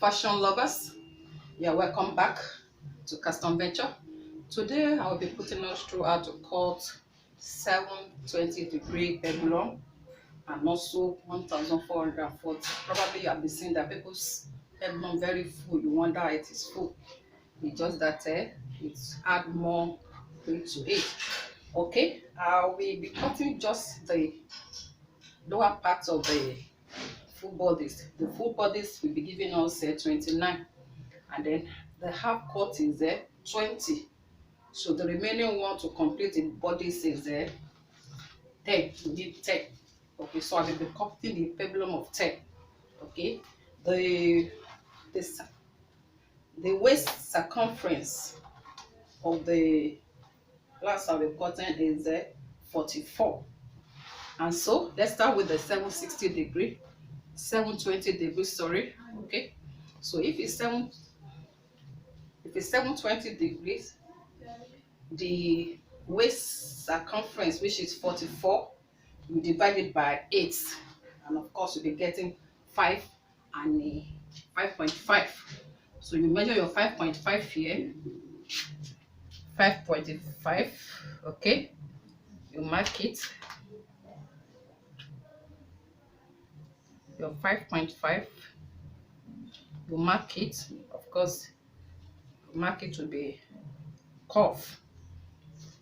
fashion lovers, yeah, welcome back to Custom Venture. Today I will be putting us through how to cut 720-degree peplum and also 1440. Probably you have been seeing that people's peplum very full. You wonder how it is full. It's just that it's add more weight to it. Okay, I will be cutting just the lower part of the full bodies. The full bodies will be giving us 29, and then the half cut is 20. So the remaining one to complete the bodies is 10. We need 10. Okay, so I will be cutting the peplum of 10. Okay, the the, the waist circumference of the last I will be cutting is 44. And so let's start with the 760-degree, 720-degree. Sorry. Okay, so if it's 720 degrees, the waist circumference, which is 44, you divide it by 8, and of course you'll be getting 5 and 5.5. So you measure your 5.5 here, 5.5. Okay, you mark it, your 5.5, you mark it. Of course, mark it to be curve.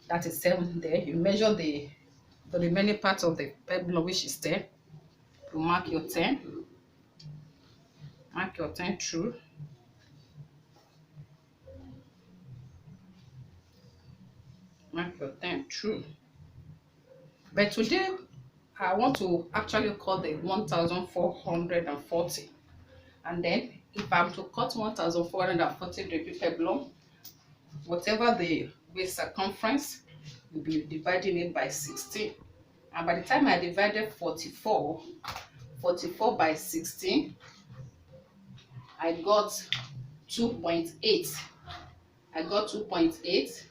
That is 7 there. You measure the remaining part of the peplum, which is 10. You mark your 10. Mark your 10 through. Mark your 10 through. But today, I want to actually cut the 1440. And then, if I'm to cut 1440 degree peplum, whatever the waist circumference, you'll be dividing it by 16. And by the time I divided 44 by 16, I got 2.8. I got 2.8.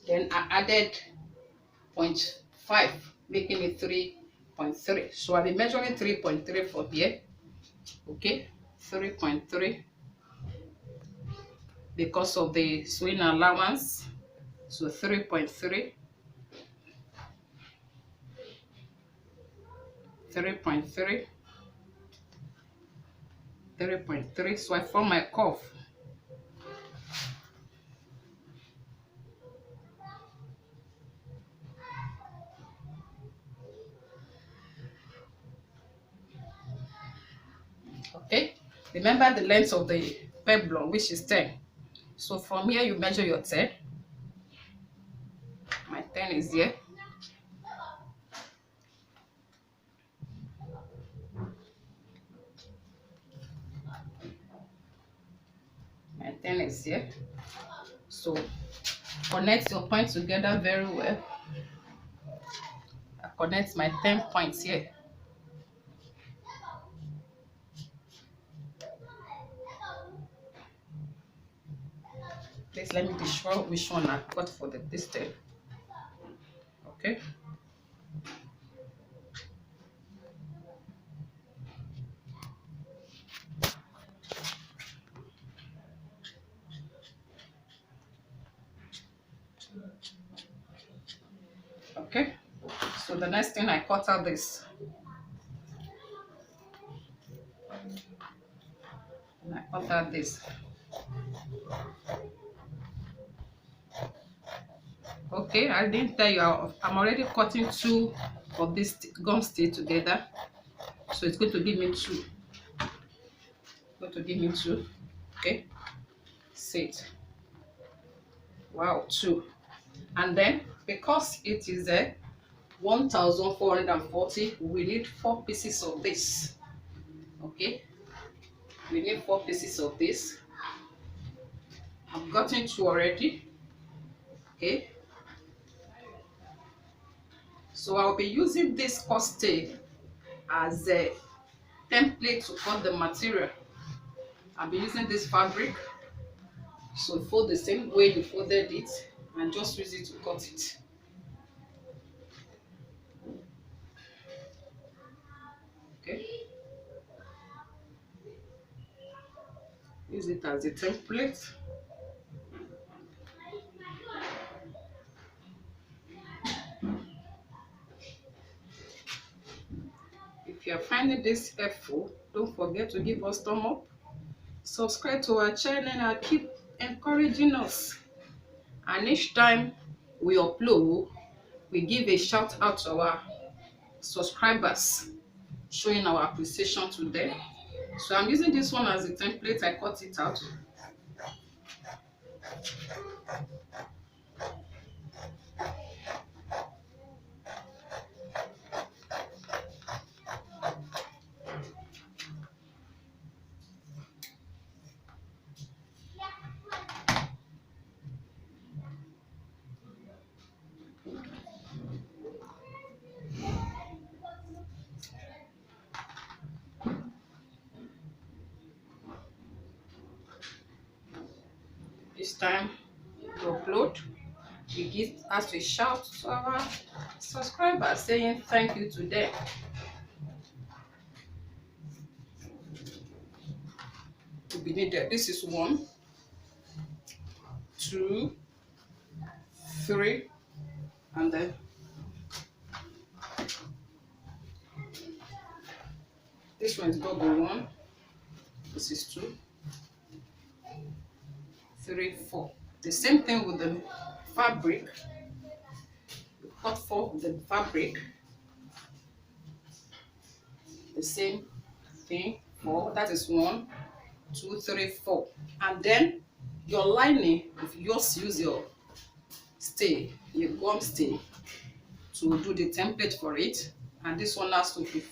Then I added 0.5, making it 3.3. So I'll be measuring 3.3 from here. Okay, 3.3 because of the sewing allowance. So 3.3. 3.3. 3.3. So I form my curve. Okay, remember the length of the peplum, which is 10. So from here you measure your 10. My 10 is here. My 10 is here. So connect your points together very well. I connect my 10 points here. Please let me be sure which one I cut for the distance. Okay. Okay. So the next thing, I cut out this. And I cut out this. Okay, I didn't tell you, I'm already cutting 2 of this gum stay together. So it's going to give me 2. Going to give me 2. Okay. Sit. Wow, 2. And then because it is a 1440, we need 4 pieces of this. Okay. We need 4 pieces of this. I've gotten 2 already. Okay. So I'll be using this costing as a template to cut the material. I'll be using this fabric. So fold the same way you folded it and just use it to cut it. Okay. Use it as a template. If you are finding this helpful, don't forget to give us thumb up. Subscribe to our channel and keep encouraging us. And each time we upload, we give a shout out to our subscribers, showing our appreciation to them. So I'm using this one as a template. I cut it out. This time to upload, we give us a shout to our subscribers saying thank you to them. To be needed. This is 1, 2, 3, and then this one is double 1. This is 2, 3, 4. The same thing with the fabric. You cut 4 with the fabric. The same thing, 4. That is 1, 2, 3, 4. And then your lining, if you just use your stay, your gum stay, to do the template for it. And this one has to be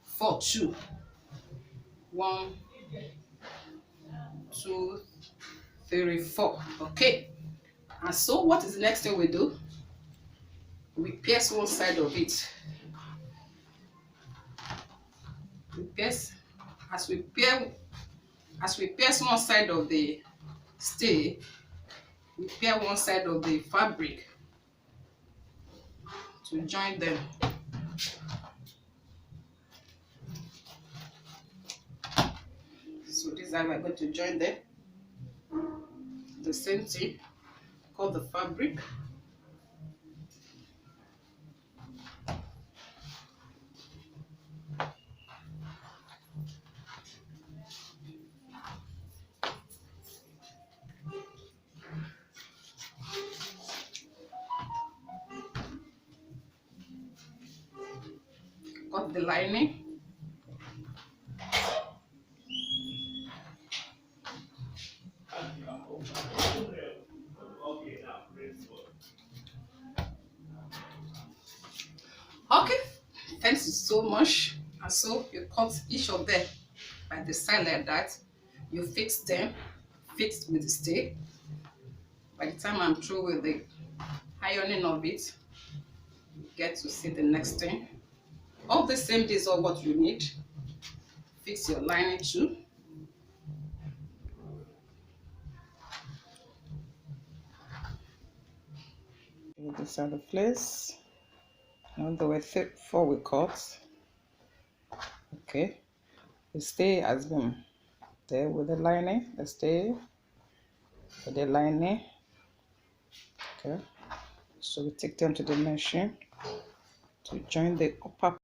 4, 2. 1, 2, 3, 4. Okay. And so what is the next thing we do? We pierce one side of it. We pierce as we pierce one side of the stay, we pierce one side of the fabric to join them. So this is how we're going to join them. The same thing, cut the fabric. Cut the lining. Okay, thanks so much. And so you cut each of them by the side like that. You fix them, fixed with the stay. By the time I'm through with the ironing of it, you get to see the next thing. All the same, these are what you need. Fix your lining too. These are the place. Now the way 4 we cut. Okay, the stay has been there with the lining. The stay with the lining. Okay, so we take them to the machine to join the upper